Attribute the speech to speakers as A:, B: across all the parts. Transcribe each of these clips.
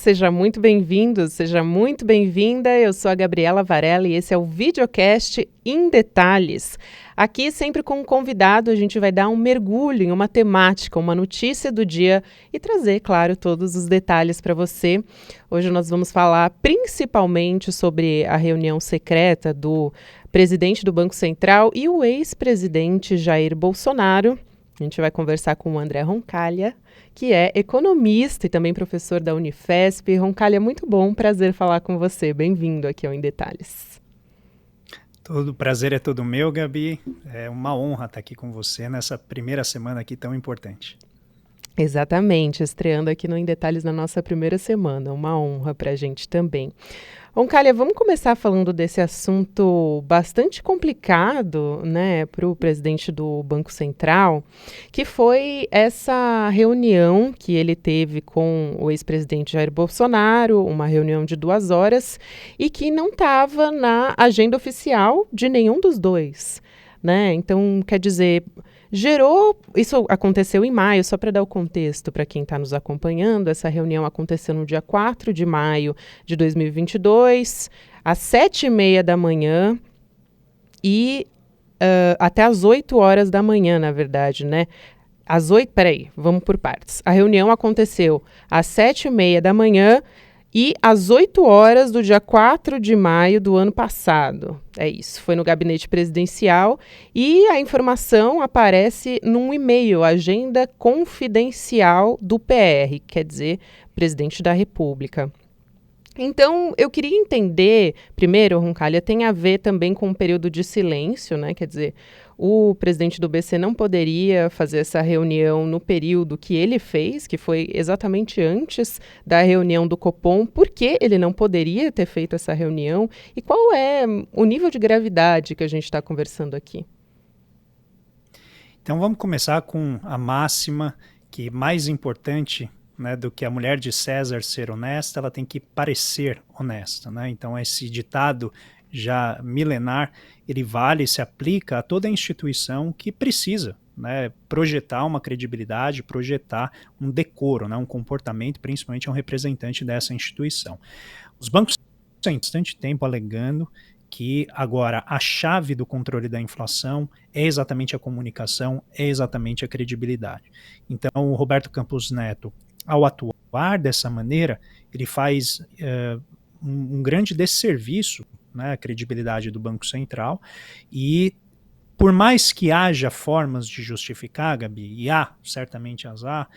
A: seja muito bem-vindo, seja muito bem-vinda. Eu sou a Gabriela Varela e esse é o videocast Em Detalhes. Aqui, sempre com um convidado, a gente vai dar um mergulho em uma temática, uma notícia do dia e trazer, claro, todos os detalhes para você. Hoje nós vamos falar principalmente sobre a reunião secreta do presidente do Banco Central e o ex-presidente Jair Bolsonaro. A gente vai conversar com o André Roncalha, que é economista e também professor da Unifesp. Roncalha, muito bom, prazer falar com você. Bem-vindo aqui ao Em Detalhes.
B: Todo prazer é todo meu, Gabi. É uma honra estar aqui com você nessa primeira semana aqui tão importante.
A: Exatamente, estreando aqui no Em Detalhes na nossa primeira semana. Uma honra para a gente também. Roncalha, vamos começar falando desse assunto bastante complicado, né, para o presidente do Banco Central, que foi essa reunião que ele teve com o ex-presidente Jair Bolsonaro, uma reunião de 2 horas, e que não estava na agenda oficial de nenhum dos dois, né? Então, quer dizer, isso aconteceu em maio, só para dar o contexto para quem está nos acompanhando. Essa reunião aconteceu no dia 4 de maio de 2022, às 7h30 da manhã e até às 8 horas da manhã, na verdade, né? Vamos por partes. A reunião aconteceu às 7h30 da manhã e às 8 horas do dia 4 de maio do ano passado. É isso, foi no gabinete presidencial e a informação aparece num e-mail, agenda confidencial do PR, quer dizer, presidente da República. Então, eu queria entender, primeiro, Roncalha, tem a ver também com um período de silêncio, né? Quer dizer, o presidente do BC não poderia fazer essa reunião no período que ele fez, que foi exatamente antes da reunião do Copom. Por que ele não poderia ter feito essa reunião? E qual é o nível de gravidade que a gente está conversando aqui?
B: Então vamos começar com a máxima que mais importante, né, do que a mulher de César ser honesta, ela tem que parecer honesta, né? Então esse ditado já milenar, ele vale e se aplica a toda instituição que precisa, né, projetar uma credibilidade, projetar um decoro, né, um comportamento, principalmente a um representante dessa instituição. Os bancos têm bastante tempo alegando que agora a chave do controle da inflação é exatamente a comunicação, é exatamente a credibilidade. Então o Roberto Campos Neto, ao atuar dessa maneira, ele faz um grande desserviço, né, à credibilidade do Banco Central, e por mais que haja formas de justificar, Gabi, e certamente as há,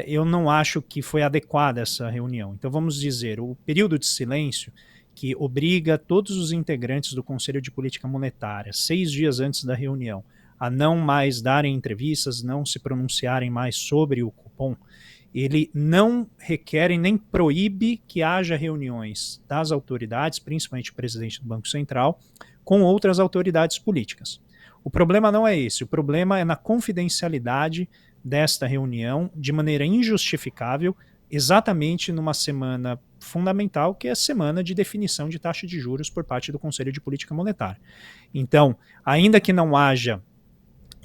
B: eu não acho que foi adequada essa reunião. Então vamos dizer, o período de silêncio que obriga todos os integrantes do Conselho de Política Monetária, 6 dias antes da reunião, a não mais darem entrevistas, não se pronunciarem mais sobre o cupom, ele não requer e nem proíbe que haja reuniões das autoridades, principalmente o presidente do Banco Central, com outras autoridades políticas. O problema não é esse, o problema é na confidencialidade desta reunião, de maneira injustificável, exatamente numa semana fundamental, que é a semana de definição de taxa de juros por parte do Conselho de Política Monetária. Então, ainda que não haja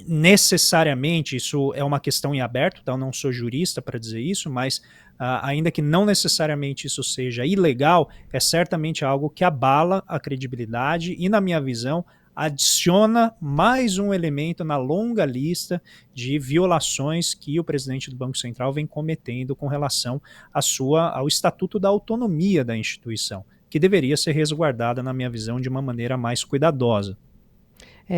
B: necessariamente, isso é uma questão em aberto, tá? Eu não sou jurista para dizer isso, mas ainda que não necessariamente isso seja ilegal, é certamente algo que abala a credibilidade e, na minha visão, adiciona mais um elemento na longa lista de violações que o presidente do Banco Central vem cometendo com relação ao Estatuto da Autonomia da instituição, que deveria ser resguardada, na minha visão, de uma maneira mais cuidadosa.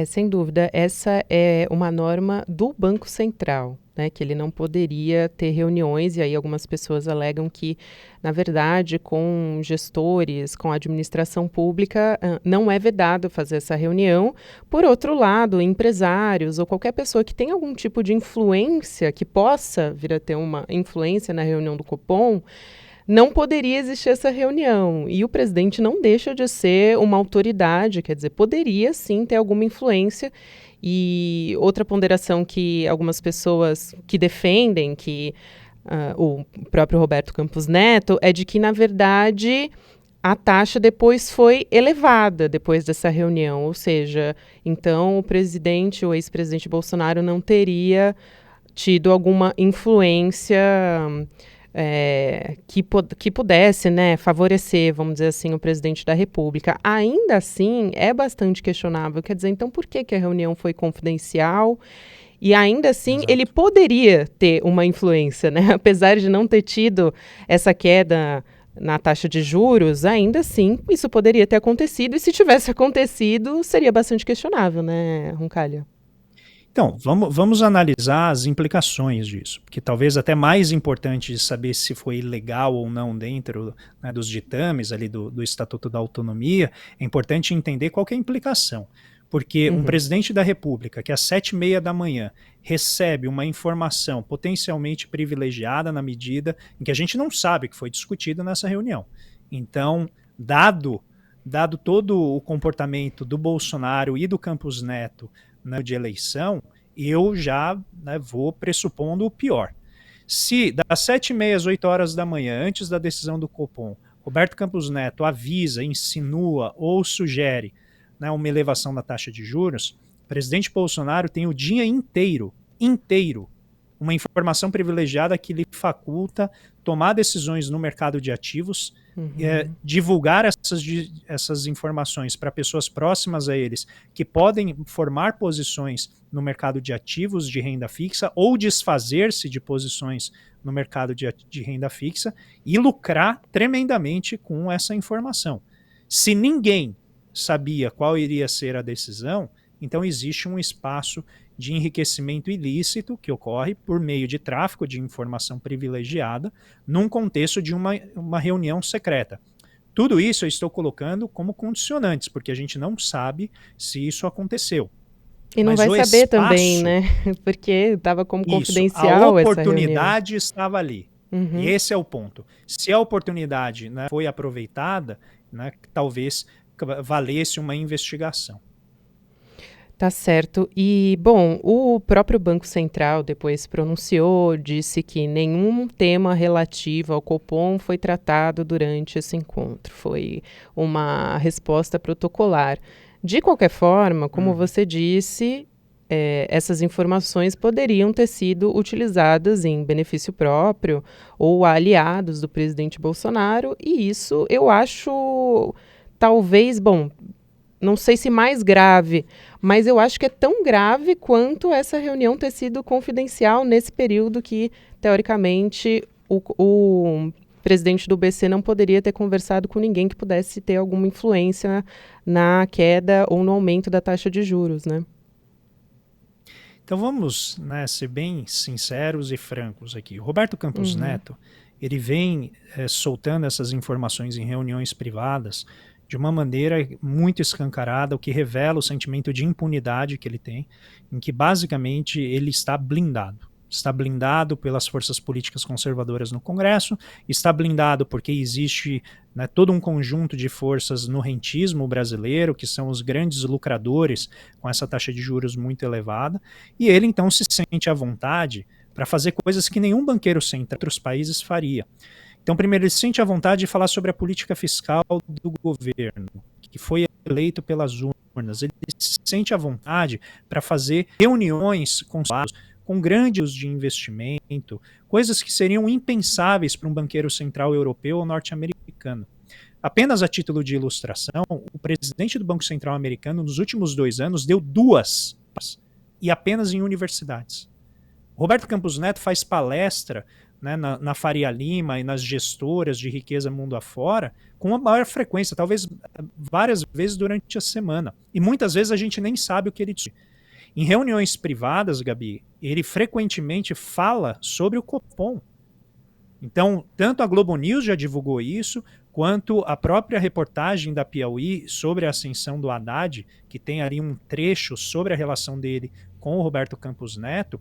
A: Sem dúvida, essa é uma norma do Banco Central, né, que ele não poderia ter reuniões, e aí algumas pessoas alegam que, na verdade, com gestores, com a administração pública, não é vedado fazer essa reunião. Por outro lado, empresários ou qualquer pessoa que tenha algum tipo de influência, que possa vir a ter uma influência na reunião do Copom, não poderia existir essa reunião. E o presidente não deixa de ser uma autoridade, quer dizer, poderia sim ter alguma influência. E outra ponderação que algumas pessoas que defendem, que o próprio Roberto Campos Neto, é de que, na verdade, a taxa depois foi elevada depois dessa reunião. Ou seja, então o ex-presidente Bolsonaro não teria tido alguma influência que pudesse, né, favorecer, vamos dizer assim, o presidente da República. Ainda assim, é bastante questionável. Quer dizer, então por que a reunião foi confidencial? E ainda assim, ele
B: Exato.
A: poderia ter uma influência, né? Apesar de não ter tido essa queda na taxa de juros, ainda assim, isso poderia ter acontecido. E se tivesse acontecido, seria bastante questionável, né, Roncalha?
B: Então, vamos analisar as implicações disso, porque talvez até mais importante de saber se foi legal ou não dentro, né, dos ditames ali do Estatuto da Autonomia, é importante entender qual que é a implicação. Porque um
A: Uhum.
B: presidente da República que às 7h30 da manhã recebe uma informação potencialmente privilegiada na medida em que a gente não sabe o que foi discutido nessa reunião. Então, dado todo o comportamento do Bolsonaro e do Campos Neto, né, de eleição, eu já, né, vou pressupondo o pior. Se das 7h30 às 8h da manhã, antes da decisão do Copom, Roberto Campos Neto avisa, insinua ou sugere, né, uma elevação da taxa de juros, o presidente Bolsonaro tem o dia inteiro, uma informação privilegiada que lhe faculta tomar decisões no mercado de ativos,
A: Uhum.
B: divulgar essas informações para pessoas próximas a eles que podem formar posições no mercado de ativos de renda fixa ou desfazer-se de posições no mercado de renda fixa e lucrar tremendamente com essa informação. Se ninguém sabia qual iria ser a decisão, então existe um espaço de enriquecimento ilícito que ocorre por meio de tráfico de informação privilegiada num contexto de uma reunião secreta. Tudo isso eu estou colocando como condicionantes, porque a gente não sabe se isso aconteceu.
A: E não
B: Mas
A: vai
B: o
A: saber também,
B: espaço,
A: né? Porque estava como
B: isso, a
A: confidencial essa reunião.
B: oportunidade estava ali. E
A: Uhum.
B: esse é o ponto. Se a oportunidade, né, foi aproveitada, né, talvez valesse uma investigação.
A: Tá certo. E, bom, o próprio Banco Central depois se pronunciou, disse que nenhum tema relativo ao Copom foi tratado durante esse encontro. Foi uma resposta protocolar. De qualquer forma, como
B: Uhum.
A: você disse, essas informações poderiam ter sido utilizadas em benefício próprio ou a aliados do presidente Bolsonaro, e isso eu acho, talvez, bom, não sei se mais grave, mas eu acho que é tão grave quanto essa reunião ter sido confidencial nesse período que, teoricamente, o presidente do BC não poderia ter conversado com ninguém que pudesse ter alguma influência na queda ou no aumento da taxa de juros, né?
B: Então vamos, né, ser bem sinceros e francos aqui. O Roberto Campos
A: Uhum.
B: Neto, ele vem soltando essas informações em reuniões privadas de uma maneira muito escancarada, o que revela o sentimento de impunidade que ele tem, em que basicamente ele está blindado. Está blindado pelas forças políticas conservadoras no Congresso, está blindado porque existe, né, todo um conjunto de forças no rentismo brasileiro, que são os grandes lucradores com essa taxa de juros muito elevada, e ele então se sente à vontade para fazer coisas que nenhum banqueiro central em outros países faria. Então, primeiro, ele se sente à vontade de falar sobre a política fiscal do governo, que foi eleito pelas urnas. Ele se sente à vontade para fazer reuniões com grandes de investimento, coisas que seriam impensáveis para um banqueiro central europeu ou norte-americano. Apenas a título de ilustração, o presidente do Banco Central americano, nos últimos 2 anos, deu duas e apenas em universidades. Roberto Campos Neto faz palestra, né, na Faria Lima e nas gestoras de riqueza mundo afora com uma maior frequência, talvez várias vezes durante a semana. E muitas vezes a gente nem sabe o que ele diz. Em reuniões privadas, Gabi, ele frequentemente fala sobre o Copom. Então, tanto a Globo News já divulgou isso, quanto a própria reportagem da Piauí sobre a ascensão do Haddad, que tem ali um trecho sobre a relação dele com o Roberto Campos Neto,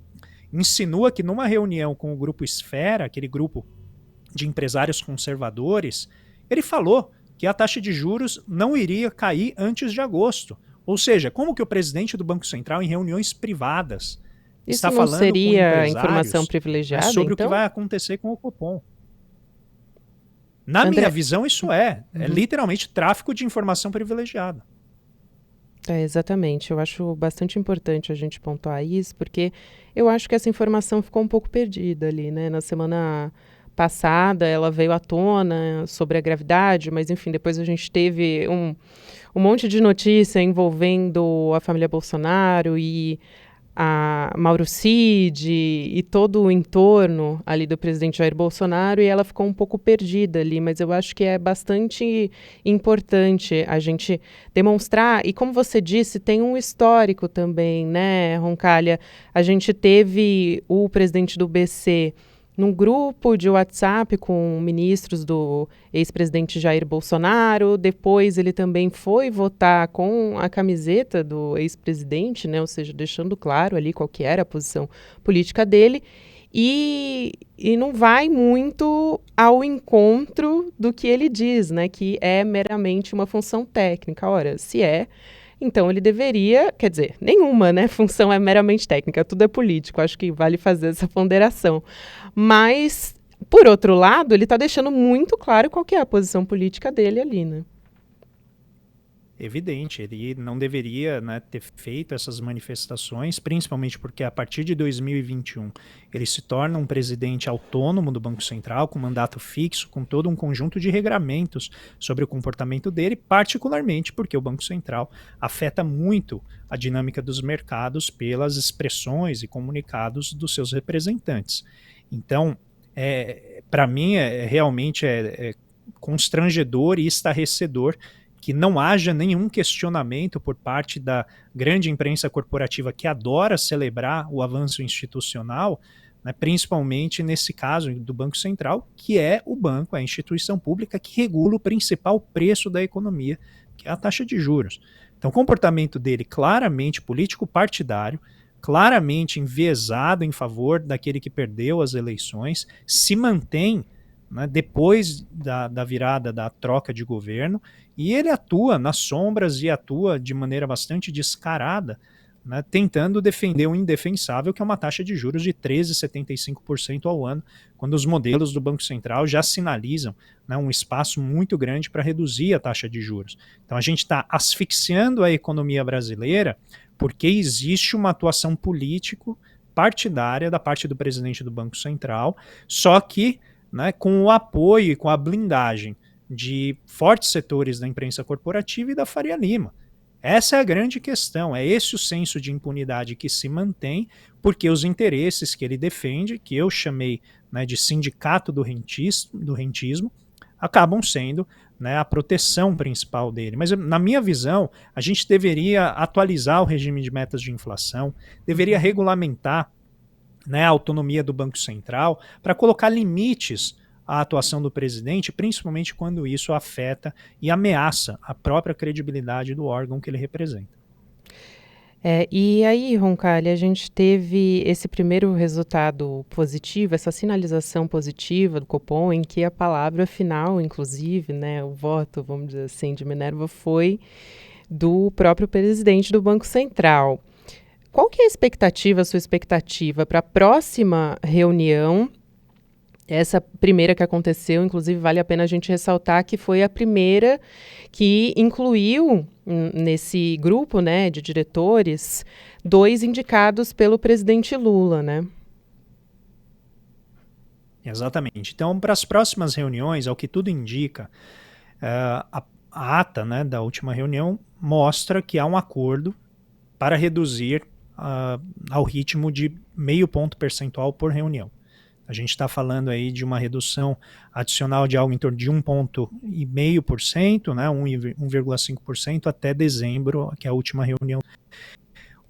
B: insinua que numa reunião com o grupo Esfera, aquele grupo de empresários conservadores, ele falou que a taxa de juros não iria cair antes de agosto. Ou seja, como que o presidente do Banco Central, em reuniões privadas,
A: Isso
B: está
A: não
B: falando com
A: seria informação
B: empresários, né,
A: privilegiada,
B: sobre o que
A: então?
B: vai acontecer com o Copom? Na minha
A: André.
B: visão, isso é
A: Uhum.
B: literalmente tráfico de informação privilegiada.
A: Exatamente. Eu acho bastante importante a gente pontuar isso, porque eu acho que essa informação ficou um pouco perdida ali, né? Na semana passada ela veio à tona sobre a gravidade, mas enfim, depois a gente teve um monte de notícia envolvendo a família Bolsonaro e a Mauro Cid e todo o entorno ali do presidente Jair Bolsonaro, e ela ficou um pouco perdida ali, mas eu acho que é bastante importante a gente demonstrar, e como você disse, tem um histórico também, né, Roncalha? A gente teve o presidente do BC num grupo de WhatsApp com ministros do ex-presidente Jair Bolsonaro. Depois ele também foi votar com a camiseta do ex-presidente, né? Ou seja, deixando claro ali qual que era a posição política dele. E não vai muito ao encontro do que ele diz, né? Que é meramente uma função técnica. Ora, se é, então ele deveria, quer dizer, nenhuma, né, função é meramente técnica, tudo é político, acho que vale fazer essa ponderação. Mas, por outro lado, ele está deixando muito claro qual que é a posição política dele ali, né?
B: Evidente, ele não deveria, né, ter feito essas manifestações, principalmente porque a partir de 2021 ele se torna um presidente autônomo do Banco Central, com mandato fixo, com todo um conjunto de regramentos sobre o comportamento dele, particularmente porque o Banco Central afeta muito a dinâmica dos mercados pelas expressões e comunicados dos seus representantes. Então, para mim, realmente é constrangedor e estarrecedor que não haja nenhum questionamento por parte da grande imprensa corporativa que adora celebrar o avanço institucional, né, principalmente nesse caso do Banco Central, que é o banco, a instituição pública que regula o principal preço da economia, que é a taxa de juros. Então, o comportamento dele claramente político-partidário, claramente enviesado em favor daquele que perdeu as eleições, se mantém, né, depois da virada da troca de governo, e ele atua nas sombras e atua de maneira bastante descarada, né, tentando defender o indefensável, que é uma taxa de juros de 13,75% ao ano, quando os modelos do Banco Central já sinalizam, né, um espaço muito grande para reduzir a taxa de juros. Então a gente está asfixiando a economia brasileira porque existe uma atuação político partidária da parte do presidente do Banco Central, só que, né, com o apoio e com a blindagem de fortes setores da imprensa corporativa e da Faria Lima. Essa é a grande questão, é esse o senso de impunidade que se mantém, porque os interesses que ele defende, que eu chamei, né, de sindicato do rentismo, acabam sendo, né, a proteção principal dele. Mas, na minha visão, a gente deveria atualizar o regime de metas de inflação, deveria regulamentar, né, a autonomia do Banco Central para colocar limites à atuação do presidente, principalmente quando isso afeta e ameaça a própria credibilidade do órgão que ele representa.
A: E aí, Roncalli, a gente teve esse primeiro resultado positivo, essa sinalização positiva do Copom, em que a palavra final, inclusive, né, o voto, vamos dizer assim, de Minerva foi do próprio presidente do Banco Central. Qual que é a sua expectativa para a próxima reunião? Essa primeira que aconteceu, inclusive, vale a pena a gente ressaltar que foi a primeira que incluiu nesse grupo, né, de diretores 2 indicados pelo presidente Lula, né?
B: Exatamente. Então, para as próximas reuniões, ao que tudo indica, a ata, né, da última reunião mostra que há um acordo para reduzir ao ritmo de 0,5 ponto percentual por reunião. A gente está falando aí de uma redução adicional de algo em torno de 1,5%, né, 1,5% até dezembro, que é a última reunião.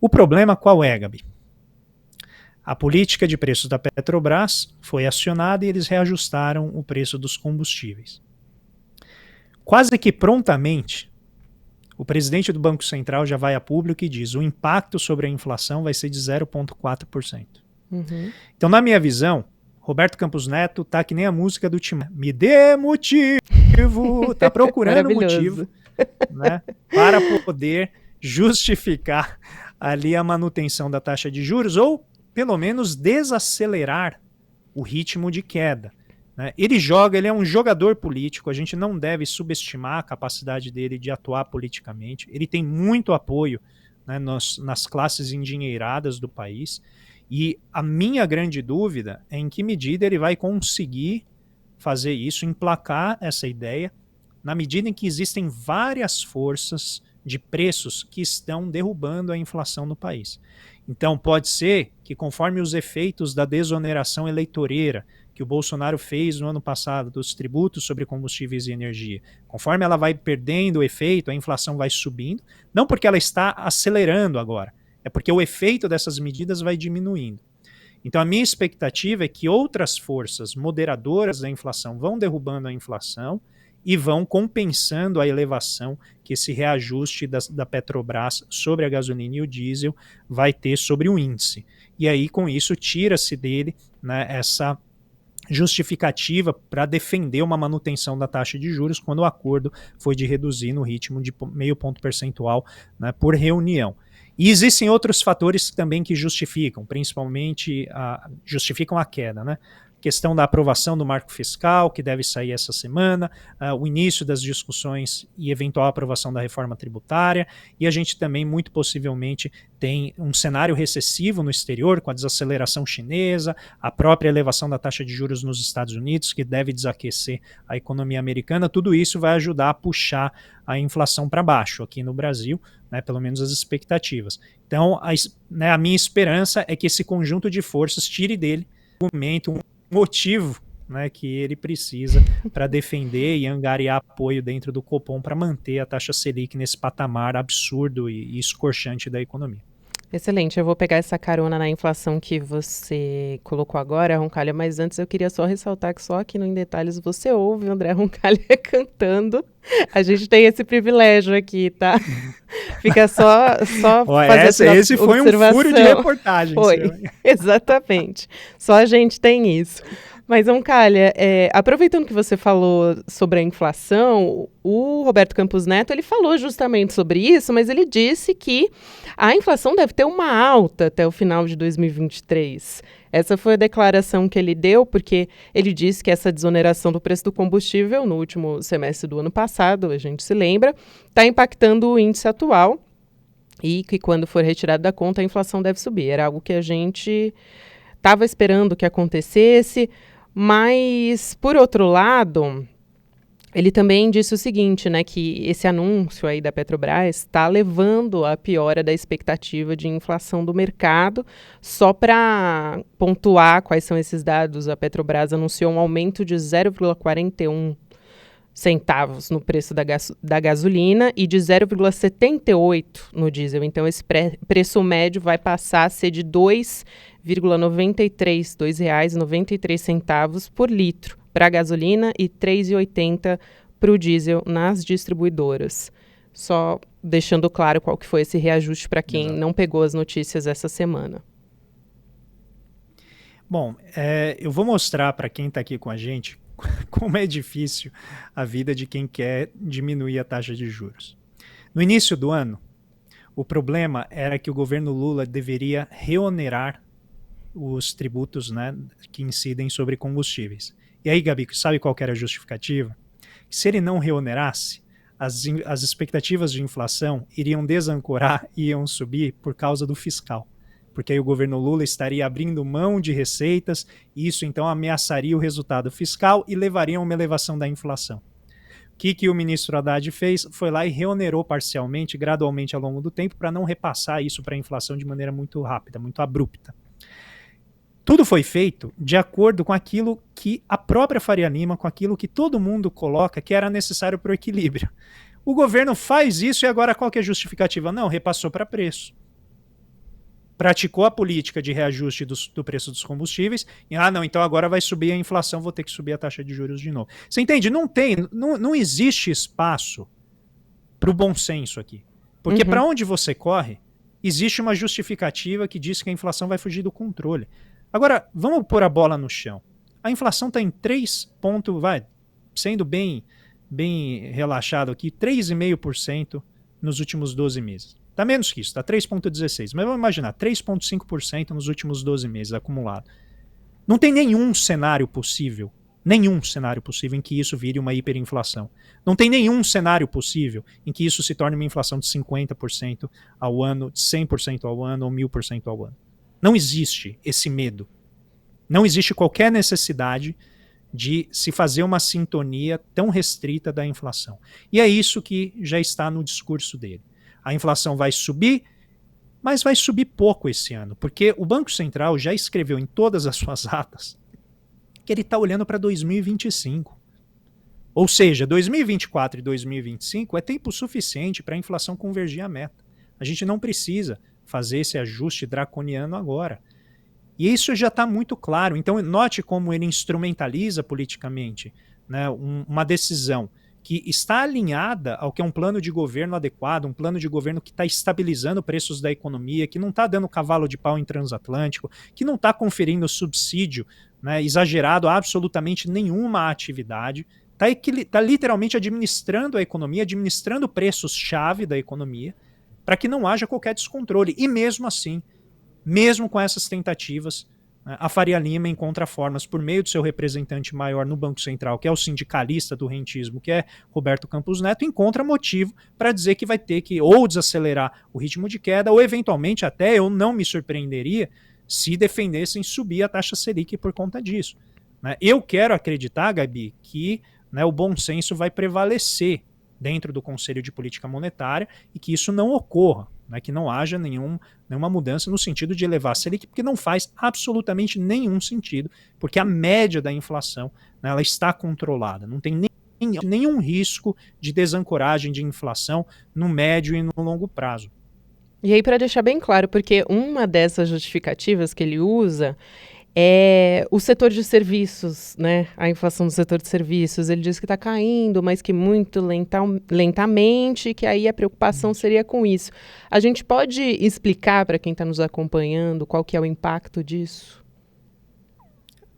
B: O problema qual é, Gabi? A política de preços da Petrobras foi acionada e eles reajustaram o preço dos combustíveis. Quase que prontamente, o presidente do Banco Central já vai a público e diz: o impacto sobre a inflação vai ser de 0,4%.
A: Uhum.
B: Então, na minha visão, Roberto Campos Neto tá que nem a música do Tim. Me dê motivo, tá procurando motivo, né, para poder justificar ali a manutenção da taxa de juros ou pelo menos desacelerar o ritmo de queda. Né? Ele é um jogador político, a gente não deve subestimar a capacidade dele de atuar politicamente. Ele tem muito apoio, né, nas classes endinheiradas do país. E a minha grande dúvida é em que medida ele vai conseguir fazer isso, emplacar essa ideia, na medida em que existem várias forças de preços que estão derrubando a inflação no país. Então, pode ser que, conforme os efeitos da desoneração eleitoreira que o Bolsonaro fez no ano passado dos tributos sobre combustíveis e energia, conforme ela vai perdendo o efeito, a inflação vai subindo, não porque ela está acelerando agora, é porque o efeito dessas medidas vai diminuindo. Então, a minha expectativa é que outras forças moderadoras da inflação vão derrubando a inflação e vão compensando a elevação que esse reajuste da Petrobras sobre a gasolina e o diesel vai ter sobre o índice. E aí, com isso, tira-se dele, né, essa justificativa para defender uma manutenção da taxa de juros quando o acordo foi de reduzir no ritmo de 0,5 ponto percentual, né, por reunião. E existem outros fatores também que justificam, principalmente justificam a queda, né? Questão da aprovação do marco fiscal, que deve sair essa semana, o início das discussões e eventual aprovação da reforma tributária, e a gente também, muito possivelmente, tem um cenário recessivo no exterior, com a desaceleração chinesa, a própria elevação da taxa de juros nos Estados Unidos, que deve desaquecer a economia americana. Tudo isso vai ajudar a puxar a inflação para baixo aqui no Brasil, né, pelo menos as expectativas. Então, a minha esperança é que esse conjunto de forças tire dele um motivo, né, que ele precisa para defender e angariar apoio dentro do Copom para manter a taxa Selic nesse patamar absurdo e escorchante da economia.
A: Excelente, eu vou pegar essa carona na inflação que você colocou agora, Roncalha, mas antes eu queria só ressaltar que só aqui no Em Detalhes você ouve o André Roncalha cantando. A gente tem esse privilégio aqui, tá? Fica só fazer
B: esse foi um furo de reportagem.
A: Foi, exatamente. Só a gente tem isso. Mas, Roncalha, aproveitando que você falou sobre a inflação, o Roberto Campos Neto, ele falou justamente sobre isso, mas ele disse que a inflação deve ter uma alta até o final de 2023. Essa foi a declaração que ele deu, porque ele disse que essa desoneração do preço do combustível no último semestre do ano passado, a gente se lembra, está impactando o índice atual e que quando for retirado da conta a inflação deve subir. Era algo que a gente estava esperando que acontecesse, mas, por outro lado, ele também disse o seguinte, né, que esse anúncio aí da Petrobras está levando à piora da expectativa de inflação do mercado. Só para pontuar quais são esses dados, a Petrobras anunciou um aumento de 0,41 centavos no preço da gasolina e de 0,78 no diesel. Então, esse preço médio vai passar a ser de R$ 2,93 por litro para a gasolina e R$ 3,80 para o diesel nas distribuidoras. Só deixando claro qual que foi esse reajuste para quem não pegou as notícias essa semana.
B: Bom, eu vou mostrar para quem está aqui com a gente como é difícil a vida de quem quer diminuir a taxa de juros. No início do ano, o problema era que o governo Lula deveria reonerar os tributos, né, que incidem sobre combustíveis. E aí, Gabi, sabe qual que era a justificativa? Que se ele não reonerasse, as expectativas de inflação iriam desancorar e iam subir por causa do fiscal. Porque aí o governo Lula estaria abrindo mão de receitas, e isso então ameaçaria o resultado fiscal e levaria a uma elevação da inflação. O que o ministro Haddad fez? Foi lá e reonerou parcialmente, gradualmente ao longo do tempo, para não repassar isso para a inflação de maneira muito rápida, muito abrupta. Tudo foi feito de acordo com aquilo que a própria Faria Lima, com aquilo que todo mundo coloca que era necessário para o equilíbrio. O governo faz isso e agora qual que é a justificativa? Não, repassou para preço. Praticou a política de reajuste do preço dos combustíveis e, não, então agora vai subir a inflação, vou ter que subir a taxa de juros de novo. Você entende? Não existe espaço para o bom senso aqui. Porque para onde você corre, existe uma justificativa que diz que a inflação vai fugir do controle. Agora, vamos pôr a bola no chão. A inflação está em 3 pontos, sendo bem relaxado aqui, 3,5% nos últimos 12 meses. Está menos que isso, está 3,16%. Mas vamos imaginar, 3,5% nos últimos 12 meses acumulado. Não tem nenhum cenário possível em que isso vire uma hiperinflação. Não tem nenhum cenário possível em que isso se torne uma inflação de 50% ao ano, de 100% ao ano ou 1.000% ao ano. Não existe esse medo. Não existe qualquer necessidade de se fazer uma sintonia tão restrita da inflação. E é isso que já está no discurso dele. A inflação vai subir, mas vai subir pouco esse ano, porque o Banco Central já escreveu em todas as suas atas que ele está olhando para 2025. Ou seja, 2024 e 2025 é tempo suficiente para a inflação convergir à meta. A gente não precisa fazer esse ajuste draconiano agora. E isso já está muito claro. Então, note como ele instrumentaliza politicamente, né, uma decisão que está alinhada ao que é um plano de governo adequado, um plano de governo que está estabilizando preços da economia, que não está dando cavalo de pau em transatlântico, que não está conferindo subsídio, né, exagerado a absolutamente nenhuma atividade, está literalmente administrando a economia, administrando preços-chave da economia, para que não haja qualquer descontrole. E mesmo assim, mesmo com essas tentativas, a Faria Lima encontra formas, por meio do seu representante maior no Banco Central, que é o sindicalista do rentismo, que é Roberto Campos Neto, encontra motivo para dizer que vai ter que ou desacelerar o ritmo de queda, ou eventualmente até, eu não me surpreenderia, se defendessem subir a taxa Selic por conta disso. Eu quero acreditar, Gabi, que o bom senso vai prevalecer dentro do Conselho de Política Monetária e que isso não ocorra, que não haja nenhuma mudança no sentido de elevar a Selic, porque não faz absolutamente nenhum sentido, porque a média da inflação, ela está controlada, não tem nenhum risco de desancoragem de inflação no médio e no longo prazo.
A: E aí, para deixar bem claro, porque uma dessas justificativas que ele usa é o setor de serviços, né? A inflação do setor de serviços. Ele diz que está caindo, mas que muito lentamente, que aí a preocupação seria com isso. A gente pode explicar para quem está nos acompanhando qual que é o impacto disso?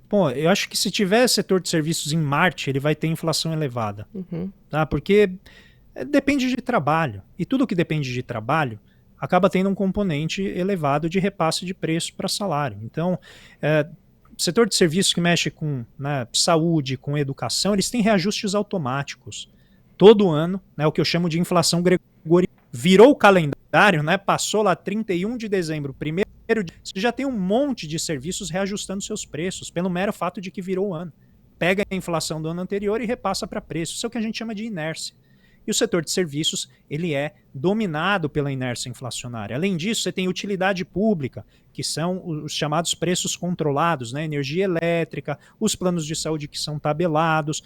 B: Bom, eu acho que se tiver setor de serviços em Marte, ele vai ter inflação elevada. Tá? Porque depende de trabalho. E tudo que depende de trabalho acaba tendo um componente elevado de repasse de preço para salário. Então, setor de serviços que mexe com saúde, com educação, eles têm reajustes automáticos. Todo ano, o que eu chamo de inflação gregoriana. Virou o calendário, passou lá 31 de dezembro, você já tem um monte de serviços reajustando seus preços, pelo mero fato de que virou o ano. Pega a inflação do ano anterior e repassa para preço. Isso é o que a gente chama de inércia. E o setor de serviços, ele é dominado pela inércia inflacionária. Além disso, você tem utilidade pública, que são os chamados preços controlados, energia elétrica, os planos de saúde que são tabelados,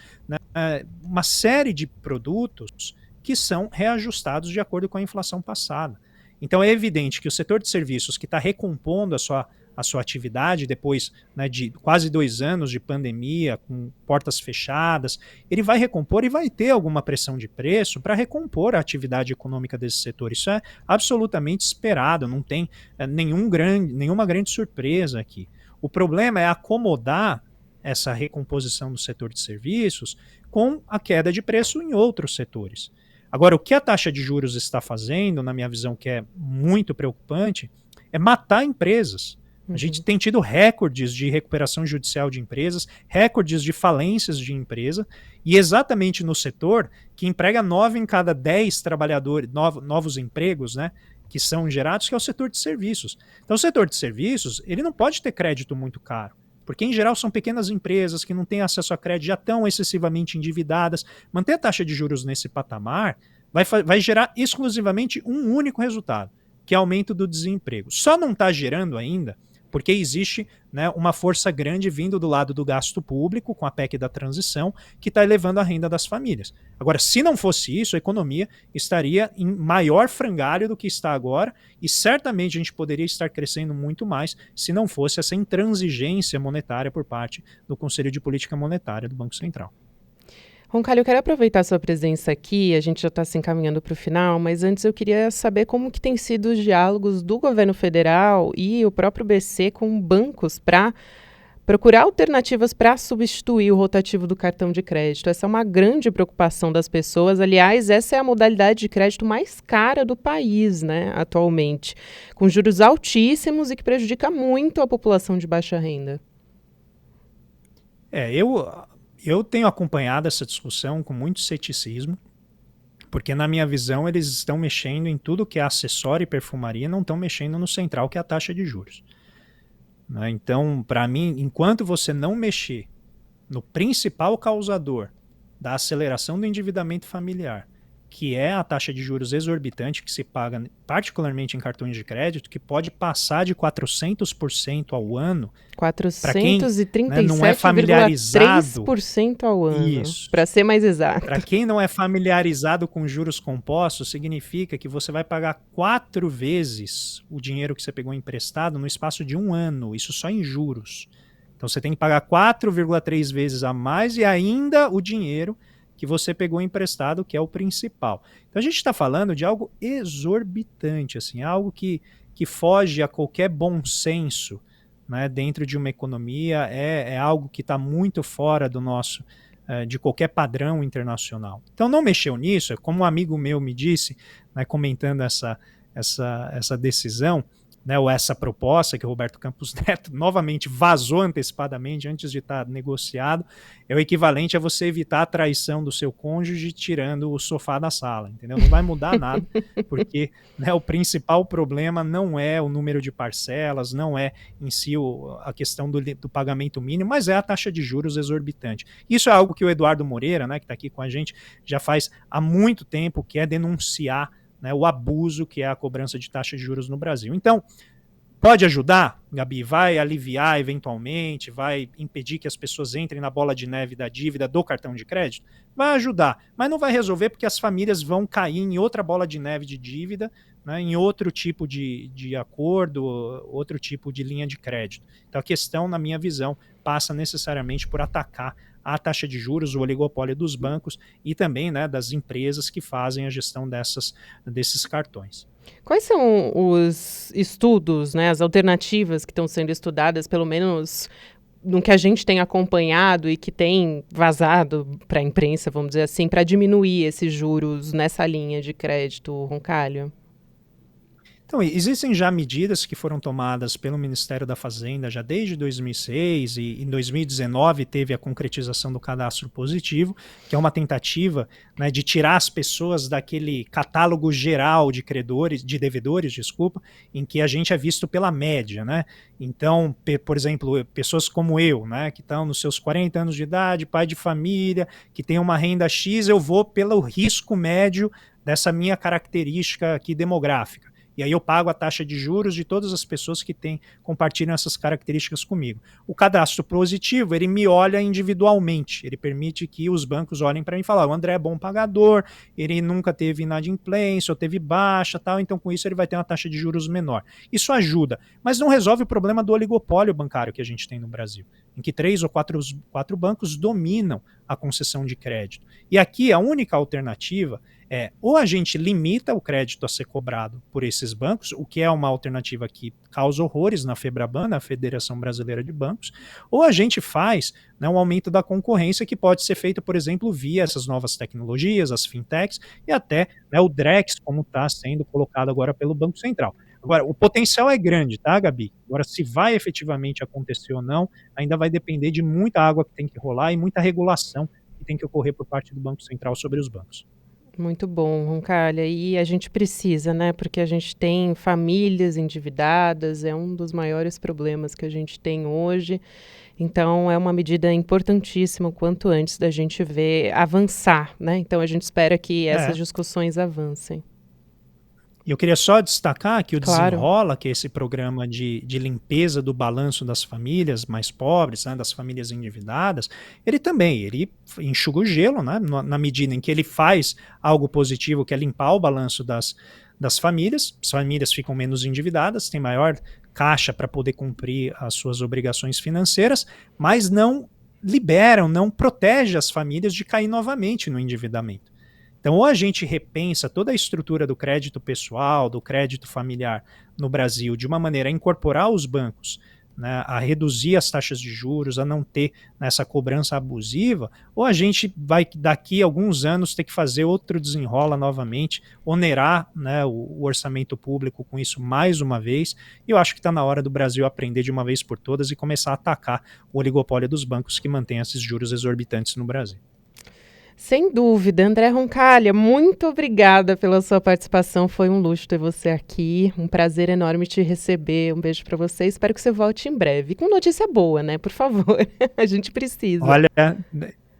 B: uma série de produtos que são reajustados de acordo com a inflação passada. Então é evidente que o setor de serviços que está recompondo a sua atividade depois de quase 2 anos de pandemia, com portas fechadas, ele vai recompor e vai ter alguma pressão de preço para recompor a atividade econômica desse setor. Isso é absolutamente esperado, não tem nenhuma grande surpresa aqui. O problema é acomodar essa recomposição do setor de serviços com a queda de preço em outros setores. Agora, o que a taxa de juros está fazendo, na minha visão, que é muito preocupante, é matar empresas. A gente tem tido recordes de recuperação judicial de empresas, recordes de falências de empresa, e exatamente no setor que emprega 9 em cada 10 trabalhadores, novos empregos, que são gerados, que é o setor de serviços. Então, o setor de serviços, ele não pode ter crédito muito caro, porque em geral são pequenas empresas que não têm acesso a crédito, já estão excessivamente endividadas. Manter a taxa de juros nesse patamar vai gerar exclusivamente um único resultado, que é aumento do desemprego. Só não está gerando ainda porque existe uma força grande vindo do lado do gasto público, com a PEC da transição, que está elevando a renda das famílias. Agora, se não fosse isso, a economia estaria em maior frangalho do que está agora, e certamente a gente poderia estar crescendo muito mais se não fosse essa intransigência monetária por parte do Conselho de Política Monetária do Banco Central.
A: Roncalho, eu quero aproveitar a sua presença aqui, a gente já está se encaminhando para o final, mas antes eu queria saber como que tem sido os diálogos do governo federal e o próprio BC com bancos para procurar alternativas para substituir o rotativo do cartão de crédito. Essa é uma grande preocupação das pessoas. Aliás, essa é a modalidade de crédito mais cara do país, atualmente, com juros altíssimos e que prejudica muito a população de baixa renda.
B: Eu tenho acompanhado essa discussão com muito ceticismo, porque na minha visão eles estão mexendo em tudo que é acessório e perfumaria, não estão mexendo no central, que é a taxa de juros. Então, para mim, enquanto você não mexer no principal causador da aceleração do endividamento familiar, que é a taxa de juros exorbitante que se paga particularmente em cartões de crédito, que pode passar de 400% ao ano, para quem, né, não é familiarizado,
A: 437,3% ao ano,
B: isso,
A: para ser mais exato.
B: para quem não é familiarizado com juros compostos, significa que você vai pagar 4 vezes o dinheiro que você pegou emprestado no espaço de um ano, isso só em juros. Então você tem que pagar 4,3 vezes a mais e ainda o dinheiro que você pegou emprestado, que é o principal. Então a gente está falando de algo exorbitante, assim, algo que foge a qualquer bom senso, né, dentro de uma economia, é algo que está muito fora do nosso, de qualquer padrão internacional. Então não mexeu nisso, como um amigo meu me disse, né, comentando essa decisão, né, ou essa proposta que o Roberto Campos Neto novamente vazou antecipadamente antes de estar negociado, é o equivalente a você evitar a traição do seu cônjuge tirando o sofá da sala, entendeu? Não vai mudar nada, porque, né, o principal problema não é o número de parcelas, não é em si a questão do pagamento mínimo, mas é a taxa de juros exorbitante. Isso é algo que o Eduardo Moreira, né, que está aqui com a gente, já faz há muito tempo, que é denunciar, né, o abuso que é a cobrança de taxa de juros no Brasil. Então, pode ajudar, Gabi? Vai aliviar eventualmente, vai impedir que as pessoas entrem na bola de neve da dívida do cartão de crédito? Vai ajudar, mas não vai resolver porque as famílias vão cair em outra bola de neve de dívida, né, em outro tipo de acordo, outro tipo de linha de crédito. Então a questão, na minha visão, passa necessariamente por atacar a taxa de juros, o oligopólio dos bancos e também, né, das empresas que fazem a gestão desses cartões.
A: Quais são os estudos, né, as alternativas que estão sendo estudadas, pelo menos no que a gente tem acompanhado e que tem vazado para a imprensa, vamos dizer assim, para diminuir esses juros nessa linha de crédito, Roncalho?
B: Então, existem já medidas que foram tomadas pelo Ministério da Fazenda já desde 2006 e em 2019 teve a concretização do cadastro positivo, que é uma tentativa, né, de tirar as pessoas daquele catálogo geral de credores, de devedores, desculpa, em que a gente é visto pela média, né? Então, por exemplo, pessoas como eu, né, que estão nos seus 40 anos de idade, pai de família, que tem uma renda X, eu vou pelo risco médio dessa minha característica aqui demográfica. E aí eu pago a taxa de juros de todas as pessoas que compartilham essas características comigo. O cadastro positivo, ele me olha individualmente, ele permite que os bancos olhem para mim e falem, o André é bom pagador, ele nunca teve inadimplência, ou teve baixa, tal, então com isso ele vai ter uma taxa de juros menor. Isso ajuda, mas não resolve o problema do oligopólio bancário que a gente tem no Brasil, em que 3 ou 4 bancos dominam a concessão de crédito. E aqui a única alternativa é ou a gente limita o crédito a ser cobrado por esses bancos, o que é uma alternativa que causa horrores na FEBRABAN, na Federação Brasileira de Bancos, ou a gente faz, né, um aumento da concorrência que pode ser feito, por exemplo, via essas novas tecnologias, as fintechs, e até, né, o Drex, como está sendo colocado agora pelo Banco Central. Agora, o potencial é grande, tá, Gabi? Agora, se vai efetivamente acontecer ou não, ainda vai depender de muita água que tem que rolar e muita regulação que tem que ocorrer por parte do Banco Central sobre os bancos.
A: Muito bom, Roncalha. E a gente precisa, né? Porque a gente tem famílias endividadas, é um dos maiores problemas que a gente tem hoje. Então, é uma medida importantíssima, o quanto antes da gente ver avançar, né? Então, a gente espera que essas discussões avancem.
B: E eu queria só destacar que o
A: Claro.
B: Desenrola, que é esse programa de limpeza do balanço das famílias mais pobres, né, das famílias endividadas, ele enxuga o gelo, né, na medida em que ele faz algo positivo, que é limpar o balanço das famílias. As famílias ficam menos endividadas, têm maior caixa para poder cumprir as suas obrigações financeiras, mas não liberam, não protege as famílias de cair novamente no endividamento. Então, ou a gente repensa toda a estrutura do crédito pessoal, do crédito familiar no Brasil, de uma maneira a incorporar os bancos, né, a reduzir as taxas de juros, a não ter essa cobrança abusiva, ou a gente vai, daqui a alguns anos, ter que fazer outro desenrola novamente, onerar, né, o orçamento público com isso mais uma vez, e eu acho que está na hora do Brasil aprender de uma vez por todas e começar a atacar o oligopólio dos bancos que mantém esses juros exorbitantes no Brasil.
A: Sem dúvida. André Roncalha, muito obrigada pela sua participação. Foi um luxo ter você aqui. Um prazer enorme te receber. Um beijo para você. Espero que você volte em breve. Com notícia boa, né? Por favor. A gente precisa.
B: Olha,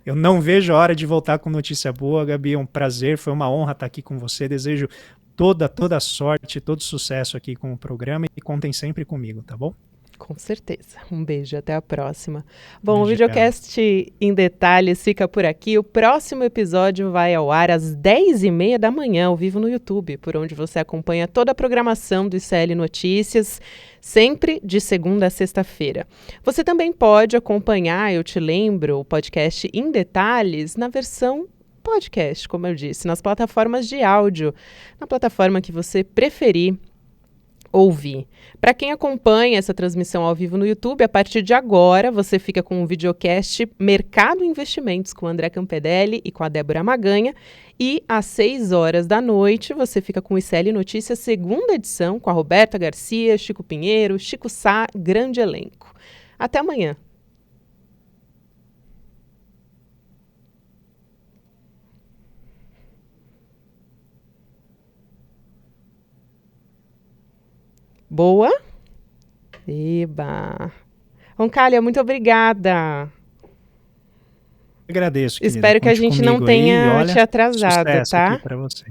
B: eu não vejo a hora de voltar com notícia boa, Gabi. É um prazer, foi uma honra estar aqui com você. Desejo toda a sorte, todo sucesso aqui com o programa e contem sempre comigo, tá bom?
A: Com certeza. Um beijo, até a próxima. Bom, o
B: Beijão.
A: videocast em detalhes fica por aqui. O próximo episódio vai ao ar às 10h30 da manhã, ao vivo no YouTube, por onde você acompanha toda a programação do ICL Notícias, sempre de segunda a sexta-feira. Você também pode acompanhar, eu te lembro, o podcast em detalhes na versão podcast, como eu disse, nas plataformas de áudio, na plataforma que você preferir ouvir. Para quem acompanha essa transmissão ao vivo no YouTube, a partir de agora você fica com o videocast Mercado Investimentos com o André Campedelli e com a Débora Maganha. E às 6 horas da noite você fica com o ICL Notícias, segunda edição, com a Roberta Garcia, Chico Pinheiro, Chico Sá, grande elenco. Até amanhã. Boa? Eba! Roncalha, muito obrigada.
B: Agradeço, querida.
A: Espero que a
B: Conte
A: gente não
B: comigo aí,
A: tenha
B: olha,
A: te atrasado,
B: sucesso aqui
A: tá?
B: para você.